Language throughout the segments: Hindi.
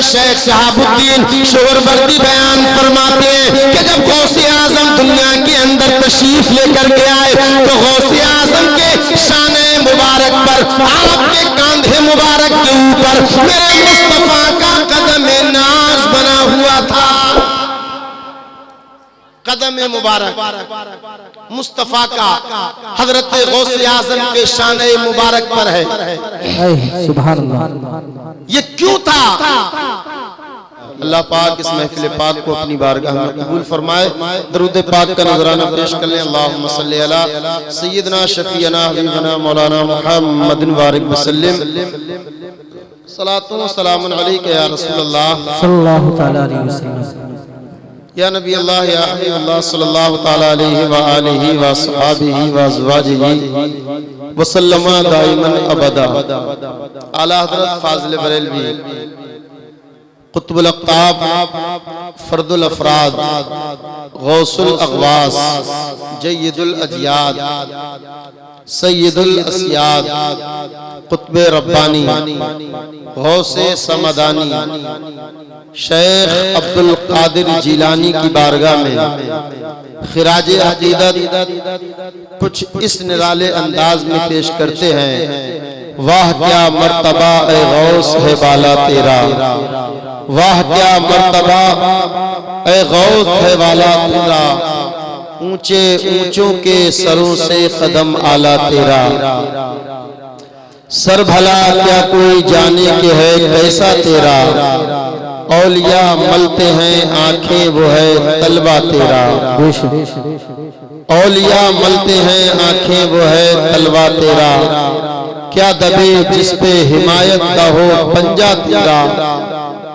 शेख शहाबुद्दीन शोरवर्दी बयान फरमाते हैं कि जब गौसे आजम दुनिया के अंदर तशरीफ लेकर के आए तो गौसे आजम के शाने मुबारक पर, आपके कांधे मुबारक के ऊपर मेरे मुस्तफा का कदम नाज बना हुआ था। कदम मुबारक मुस्तफा का हजरत गौसे आजम के शाने मुबारक पर है। सुभान अल्लाह। ये क्यों था? अल्लाह पाक इस महफिल पाक को अपनी बारगाह में कबूल फरमाए। दरूद पाक का नजराना पेश कर लें। अल्लाहुम्मा सल्ली अला सय्यदना शफीअना हबीबना मौलाना मुहम्मदिन वारिक वसल्लम। सलातो व सलामुन अलैका या रसूलल्लाह सल्लल्लाहु तआला अलैहि वसल्लम, या नबी अल्लाह या हबीब अल्लाह सल्लल्लाहु तआला अलैहि व आलिहि व अस्हाबिहि व अज़वाजिहि व सल्लम दाइमन अबदा। आला हज़रत फाज़िल बरेलवी कुतुबुल अक़ताब फर्दुल अफराद गौसुल अग़वास जय्यदुल अजियाद सय्यदुल अस्याद कुतुबे रब्बानी गौसे समदानी शेख अब्दुल कादिर जिलानी की बारगाह में खिराजे अक़ीदत कुछ इस निराले अंदाज में पेश करते हैं। वाह क्या मर्तबा ए गौस है बाला तेरा, वाह क्या मर्तबा ए गौस है बाला तेरा, ऊंचे ऊंचों के सरों से कदम आला तेरा। सर भला क्या कोई जाने के है कैसा तेरा, औलिया मलते हैं आंखें वो है तलवा तेरा। औलिया मलते हैं आंखें वो है तलवा तेरा, क्या दबे जिस पे हिमायत का हो पंजा तेरा।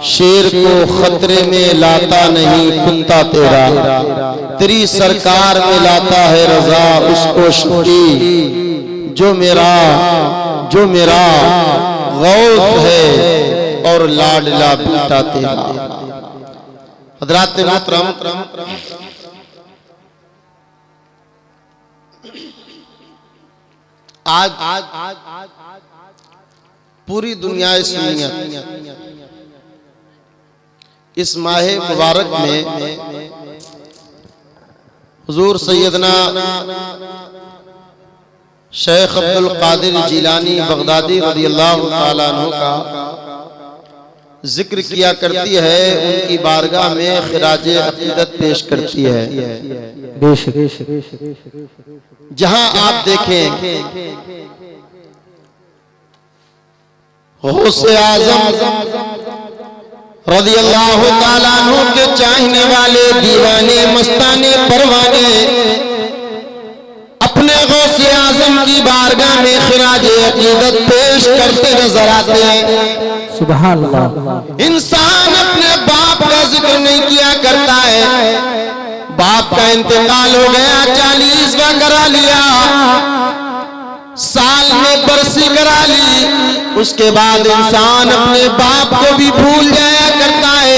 शेर को खतरे में लाता नहीं कुत्ता तेरा, तेरी सरकार में लाता है रजा उसको शफी जो मेरा गौस है और लाडला बेटा तेरा। हज़रात मोहतरम, आज पूरी दुनिया इस माहे मुबारक में हुजूर सैयदना शेख अब्दुल कादिर जिलानी बगदादी रज़ियल्लाहु ताला अन्हु का जिक्र किया करती है, उनकी बारगाह में खिराजे अक़ीदत पेश करती है। जहां आप देखें गौसे आज़म रज़ियल्लाहु ताला अन्हु के चाहने वाले दीवाने मस्ताने परवाने अपने गौसे आज़म की बारगाह में खिराजे अक़ीदत पेश करते नजर आते हैं। सुभान अल्लाह। इंसान अपने बाप का जिक्र नहीं किया करता है, बाप का इंतकाल हो गया 40वां करा लिया, साल में बरसी करा ली, उसके बाद इंसान अपने बाप को भी भूल जाया करता है,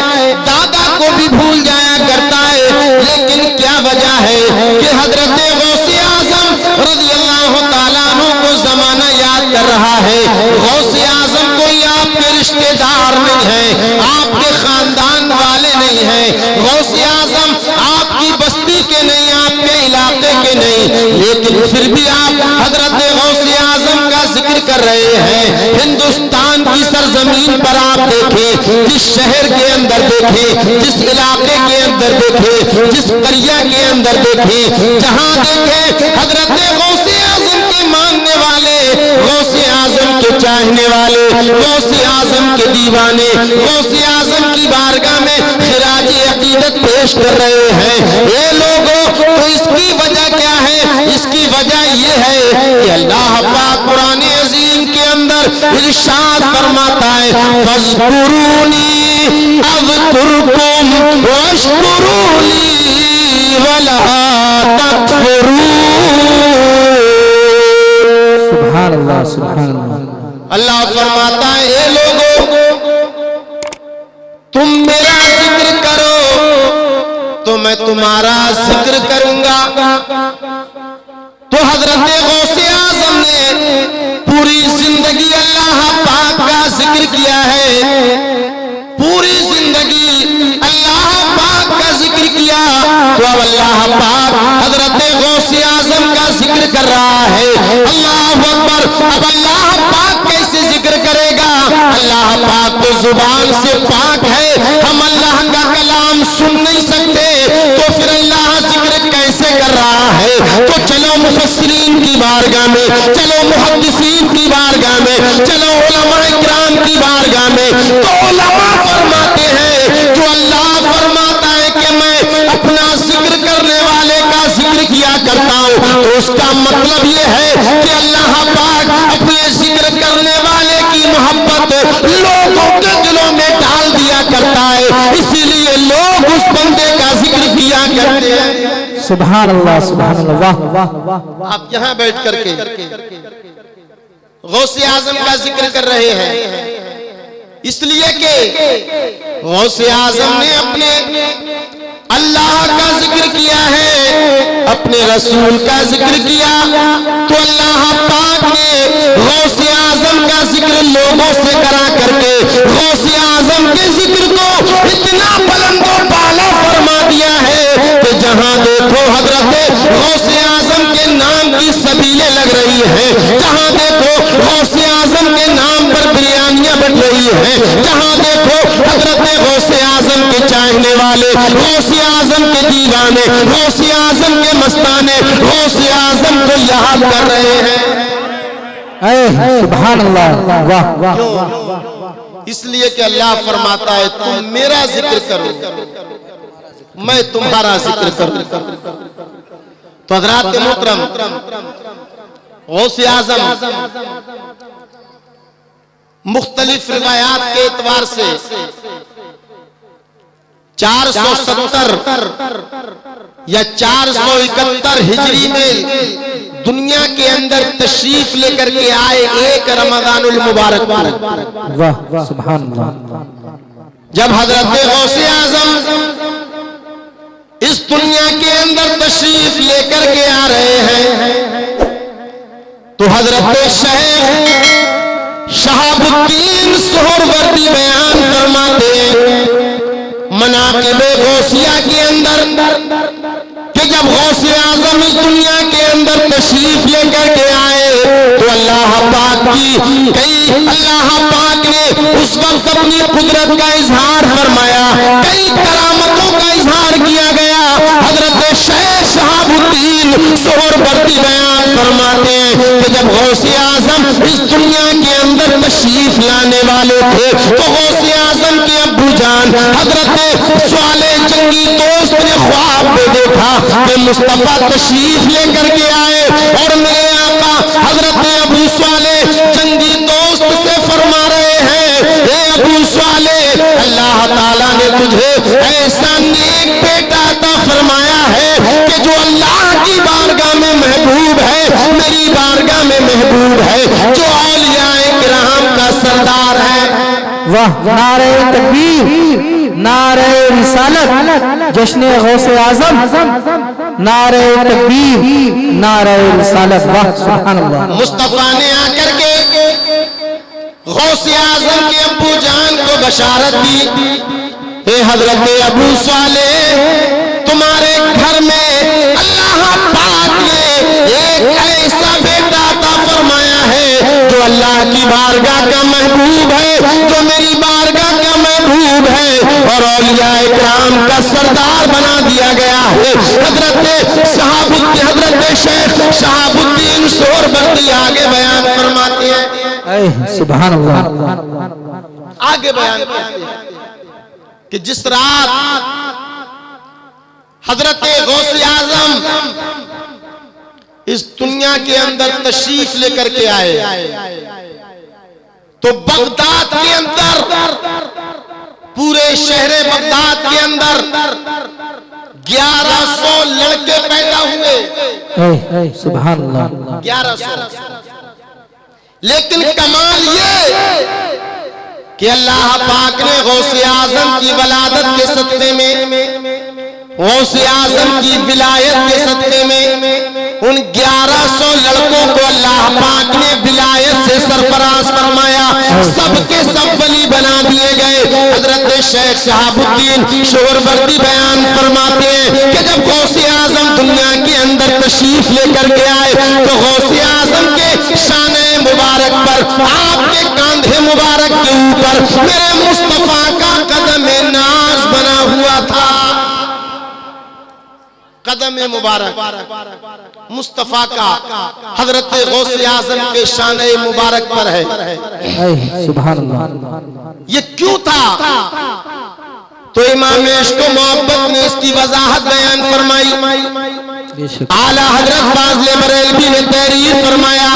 दादा को भी भूल जाया करता है। लेकिन क्या वजह है कि हजरत गौसे आज़म रज़ियल्लाहु ताला अन्हु को जमाना याद कर रहा है। गौसे आज़म कोई आपके रिश्तेदार नहीं है, आपके खानदान वाले नहीं है, गौसे आज़म आपकी बस्ती के नहीं, आपके इलाके के नहीं, लेकिन फिर भी आप हजरत गौसे आज़म का जिक्र कर रहे हैं। हिंदुस्तान की सरजमीन पर आप देखें, जिस शहर के अंदर देखें, जिस इलाके के अंदर देखें, जिस करिया के अंदर देखें, जहां देखें हजरत गौसे आज़म के मानने वाले, गौसे आज़म के चाहने वाले, गौसे आज़म के दीवाने गौसे आज़म की बारगाह में खिराजे अक़ीदत पेश कर रहे हैं। ये लोगों तो इसकी वजह क्या है? इसकी वजह ये है कि अल्लाह पाक कुरान अज़ीम के अंदर इरशाद फरमाता है, फ़ज़्कुरूनी अज़्कुरकुम वश्कुरूली वला तकफुरून। सुभान अल्लाह, सुभान अल्लाह। अल्लाह फरमाता है, ये लोगों तुम मेरा जिक्र करो तो मैं तुम्हारा जिक्र करूंगा। तो हजरत गौसे आज़म ने पूरी जिंदगी अल्लाह पाक का जिक्र किया है, पूरी बात तो जुबान से पाक है, हम अल्लाह का कलाम सुन नहीं सकते, तो फिर अल्लाह जिक्र कैसे कर रहा है? तो चलो मुफस्सिरीन की बारगाह में, चलो मुहद्दिसीन की बारगाह में, चलो उलमा इकराम की बारगाह में। तो उलमा फरमाते हैं, जो अल्लाह फरमाता है कि मैं अपना जिक्र करने वाले का जिक्र किया करता हूँ, तो उसका मतलब ये है कि अल्लाह पाक अपने जिक्र करने वाले की मोहब्बत लोगों के दिलों में डाल दिया करता है, इसीलिए लोग उस बंदे का जिक्र किया करते हैं। सुभान अल्लाह, सुभान अल्लाह, वाह वाह। आप यहाँ बैठ करके गौसे आजम का जिक्र कर रहे हैं, इसलिए कि गौसे आजम ने अपने अल्लाह का जिक्र किया है, अपने रसूल का जिक्र किया, तो अल्लाह पाक ने गौसे आजम का जिक्र लोगों से करा करके गौसे आजम के जिक्र को इतना बुलंदो बाला फरमा दिया है कि जहां देखो हजरत गौसे आजम के नाम की सबीलें लग रही हैं, जहां देखो गौसे आजम के नाम पर बिरयानियां बन रही हैं, जहां देखो हजरत गौसे आजम के चाहने वाले, गौसे आजम के दीवाने, गौसे आजम के मस्ताने गौसे आजम को याद कर रहे हैं। सुभान अल्लाह, वाह वाह। इसलिए कि अल्लाह फरमाता है, तुम मेरा जिक्र करो, मैं तुम्हारा जिक्र करूं। तो हज़रात मोहतरम, गौसे आजम मुख्तलिफ रिवायात के एतबार से 470 या 471 हिजरी में दुनिया के अंदर तशरीफ लेकर के आए एक रमजानुल मुबारक में। वाह सुभान अल्लाह। जब हजरत गौसे आजम इस दुनिया के अंदर तशरीफ लेकर के आ रहे हैं, तो हजरत शेख शहाबुद्दीन सोहरवर्दी बयान फरमाते हैं मनाक़िबे गौसिया के अंदर कि जब गौसे आजम इस दुनिया के अंदर तशरीफ लेकर के आए, तो अल्लाह पाक ने उस वक्त अपनी कुदरत का इजहार फरमाया, कई करामतों का इजहार किया गया। हजरत शेख शहाबुद्दीन सोहरवर्दी बयान फरमाते हैं कि जब गौसे आजम इस दुनिया के अंदर तशरीफ लाने वाले थे, तो गौसे आजम के अब्बू जान हजरत स्वाले जंगी दोस्त ने ख्वाब में देखा कि मुस्तफा तशरीफ लेकर के आए, और मेरे आका हजरत अबू स्वाले जंगी दोस्त से फरमा रहे हैं, हे अबू स्वाले, अल्लाह ताला ने तुझे ऐसा नेक बेटा अता फरमाया है कि जो अल्लाह की बारगाह में महबूब है, मेरी बारगाह में महबूब है, जो औलियाए किराम का सरदार है। वाह, नारे तकबीर, नारे रिसालत, जश्न गौसे आजम, नारे तकबीर, नारे रिसालत। वाह सुभान अल्लाह। मुस्तफा ने आकर के गौसे आजम के अब्बू जान को बशारत दी, हे हजरत अबू स्वाले, तुम्हारे घर में अल्लाह पाक ने एक ऐसा बेटा अता फरमाया है जो अल्लाह की बारगाह का महबूब है, जो मेरी बारगाह का महबूब है, और औलियाए किराम का सरदार बना दिया गया है। हजरत शेख शहाबुद्दीन सोहरवर्दी आगे बयान फरमाते हैं, सुभान अल्लाह, आगे बयान करते हैं कि जिस रात हजरत गौसे आजम इस दुनिया के अंदर तशरीफ लेकर के आए, तो बगदाद के अंदर, पूरे शहरे बगदाद के अंदर 1100 लड़के पैदा हुए। सुभान अल्लाह, 1100। लेकिन कमाल ये कि अल्लाह पाक ने गौसे आजम की वलादत के सदक़े में, गौसे आजम की विलायत के सदक़े में उन 1100 लड़कों को अल्लाह पाक ने विलायत से सरफराज फरमाया, सबके सब वली बना दिए गए। हजरत शेख शहाबुद्दीन सोहरवर्दी बयान फरमाते हैं कि जब गौसे आजम दुनिया के अंदर तशरीफ लेकर के आए तो गौसे आजम के शाने मुबारक पर, आपके कांधे मुबारक के ऊपर मेरे मुस्तफा का कदम नाज बना हुआ था। कदम मुबारक मुस्तफा का हजरत गौसे आजम के शाने मुबारक पर है। सुभान अल्लाह। ये क्यों था? तो इमाम इश्क व मोहब्बत ने इसकी वजाहत बयान फरमाई। आला हजरत फाज़िल बरेलवी ने तहरीर फरमाया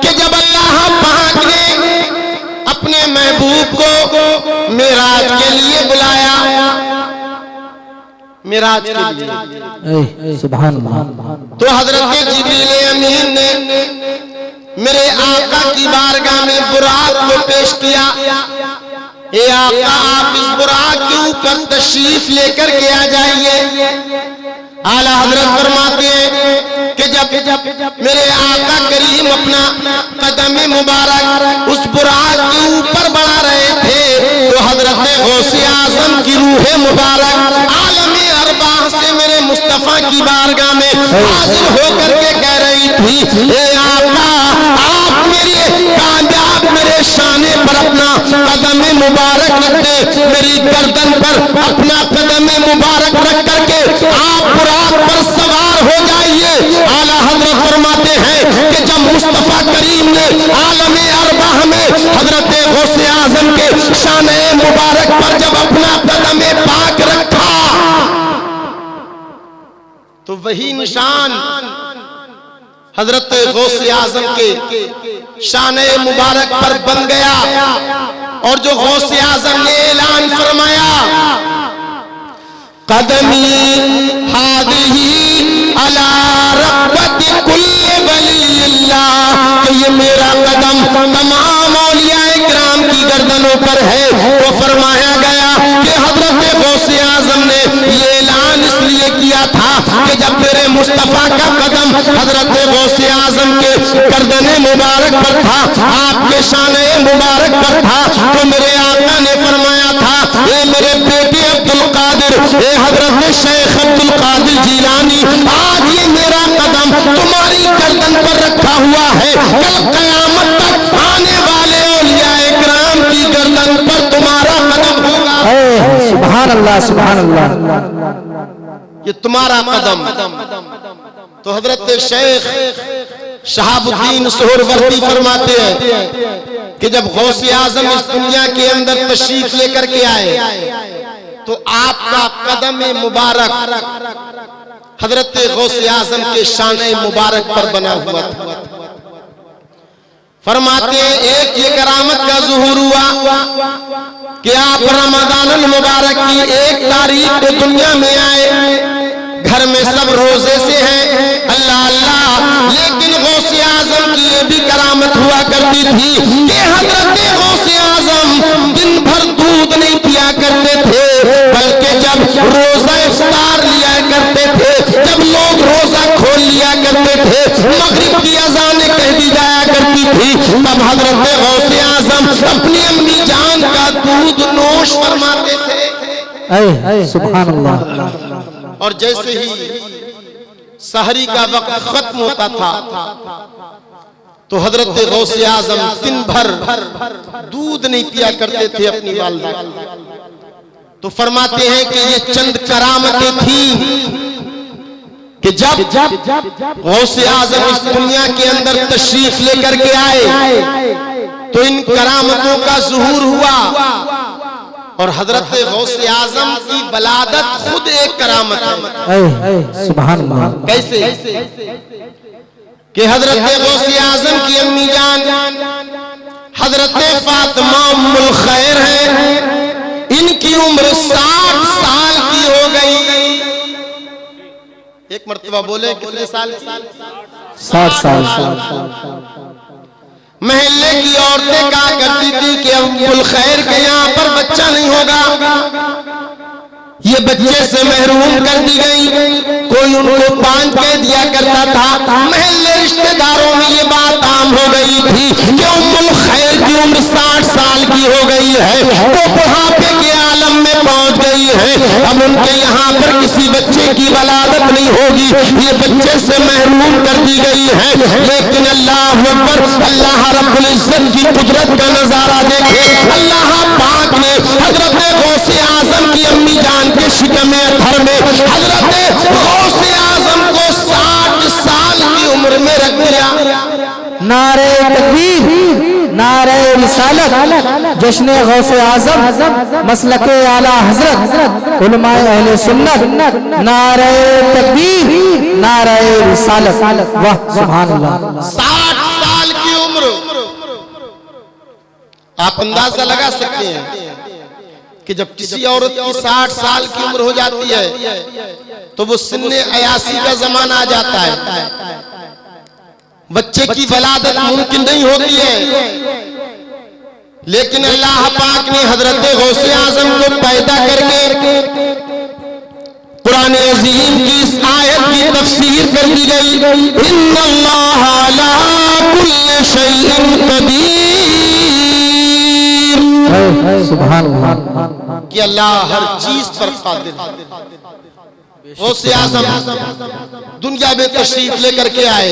कि जब अल्लाह पाक ने अपने महबूब को मेराज के लिए बुलाया, मेराज के लिए, सुभान अल्लाह, तो हजरत जिब्रील अमीन ने मेरे आका की बारगाह में बुराक को पेश किया। ए आका, आप इस बुराक के ऊपर तशरीफ लेकर के आ जाइए। आला हजरत फरमाते हैं कि जब मेरे आका करीम अपना कदम मुबारक उस बुराक के ऊपर बढ़ा रहे थे तो हजरत गौसे आजम की रूह मुबारक आलमे अरबाह से मेरे मुस्तफा की बारगाह में हाजिर होकर के कह रही थी, ए आका, आप मेरे शाने पर अपना कदम मुबारक रख दे, मेरी गर्दन पर अपना कदम मुबारक रख करके आप बुराक पर सवार हो जाइए। आला हजरत फरमाते हैं कि जब मुस्तफा करीम ने आलमे अरबाह में हजरत गौसे आजम के शाने मुबारक पर जब अपना कदम पाक रखा तो वही निशान हजरत गौसे आजम के शाने मुबारक पर बन गया। और जो गौसे आजम ने ऐलान फरमाया, कदमी हादिही अला रब्बति कुल्ले वलियल्लाह, तो ये मेरा कदम तमाम औलियाए किराम की गर्दनों पर है। तो फरमाया गया कि हजरत गौसे आजम ने ये ऐलान इसलिए किया था कि जब मेरे मुस्तफा का कदम हजरत गौसे आजम के गर्दन मुबारक पर था, आपके शाने मुबारक पर था, तो मेरे आका ने फरमाया था, ये मेरे बेटे अब्दुल कादिर, ये हजरत शेख अब्दुल कादिर जिलानी, आज ये मेरा कदम तुम्हारी गर्दन पर रखा हुआ है, कल कयामत तक आने वाले औलियाए किराम की गर्दन पर तुम्हारा कदम होगा। सुभान अल्लाह, सुभान अल्लाह। ये तुम्हारा कदम। तो हजरत शेख शहाबुद्दीन सोहरवर्दी फरमाते हैं कि जब गौसे आजम इस दुनिया के अंदर तशरीफ लेकर के आए तो आपका कदम मुबारक हजरत गौसे आजम के शाने मुबारक पर बना हुआ था। फरमाते हैं एक ये करामत का ज़ुहूर हुआ कि आप रमज़ानुल मुबारक की 1 तारीख को दुनिया में आए, घर में सब रोजे से हैं, अल्लाह अल्लाह, लेकिन गौसे आजम की ये भी करामत हुआ करती थी कि हजरत गौसे आजम दिन भर दूध नहीं पिया करते थे, बल्कि जब रोजा इफ्तार लिया करते थे, जब लोग रोजा खोल लिया करते थे, मगरिब की अज़ानें कह दी जाया करती थी, तब हजरत गौसे आजम अपनी अम्मी जान का दूध नोश फरमाते थे। सुभान अल्लाह। और जैसे ही सहरी का वक्त खत्म होता था तो हजरत गौसे आजम दिन भर दूध नहीं पिया करते थे अपनी वालिदा। तो फरमाते हैं कि ये चंद करामतें थी कि जब गौसे आजम इस दुनिया के अंदर तशरीफ लेकर के आए तो इन करामतों का ज़ुहूर हुआ। और हजरत गौसे आजम की वलादत खुद एक करामत है। सुभान अल्लाह। कैसे कि हजरत गौसे आजम की अम्मी जान हजरत फातिमा उम्मुल खैर है, इनकी उम्र 60 साल की हो गई। एक मर्तबा बोले कितने साल? 60 साल। महल्ले की औरतें कहा करती थी कि अब्दुल खैर के यहाँ पर बच्चा नहीं होगा, ये ये बच्चे से महरूम कर दी गई। कोई उनको बांध के दिया करता था। महल्ले रिश्तेदारों में ये बात आम हो गई थी कि उम्मुल खैर की उम्र 60 साल की हो गई है, वो बुढ़ापे के आलम में पहुंच गई है। अब उनके यहाँ पर किसी बच्चे की वलादत नहीं होगी, ये बच्चे से महरूम कर दी गई है। लेकिन अल्लाह अकबर, अल्लाह रब्बुल इज्जत की कुदरत का नजारा देखे। अल्लाह पाक ने हजरत गौसे आजम की अम्मी जान के शिकमे अथर में हजरत गौसे आजम को 60 साल की उम्र में रख दिया। नारे तकबीर, नारे रिसालत, जश्न गौसे आजम, मसलके आला हजरत, उलमाए अहले सुन्नत, नारे तकबीर, नारे रिसालत। वाह सुभान अल्लाह। 60 साल की उम्र, आप अंदाजा लगा सकते हैं कि जब किसी औरत की 60 साल की उम्र हो जाती है तो वो सिन्ने अयासी का जमाना आ जाता है। बच्चे की वलादत मुमकिन नहीं होती है। लेकिन अल्लाह पाक ने हजरत गौसे आजम को पैदा करके कुरान अज़ीम की इस आयत की तफसीर कर दी गई, इन्नल्लाह अला कुल्लि शैइन कदीर, सुभान अल्लाह, कि अल्लाह हर चीज पर कादिर है। गौसे आजम दुनिया में तशरीफ लेकर के आए,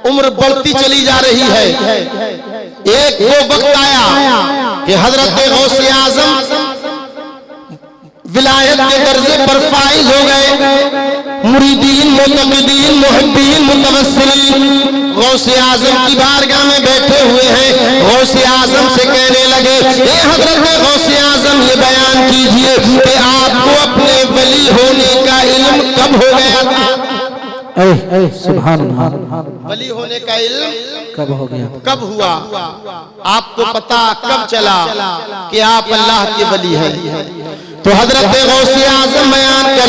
उम्र बढ़ती चली जा रही है। एक वो वक्त आया कि हजरत गौसे आजम विलायत के दर्जे पर फाइज हो गए। मुरीदीन, मुतक़िदीन, मुहिब्बीन, मुतवस्सिलीन गौसे आजम की बारगाह में बैठे हुए हैं। गौसे आजम से कहने लगे, ए हजरत गौसे आजम, ये बयान कीजिए कि आपको अपने वली होने का इल्म कब हो गया था? सुभान अल्लाह, वली होने का इल्म कब हो गया, कब हुआ? आपको पता कब चला कि आप अल्लाह के वली हैं? तो हजरत गौसे आजम बयान कर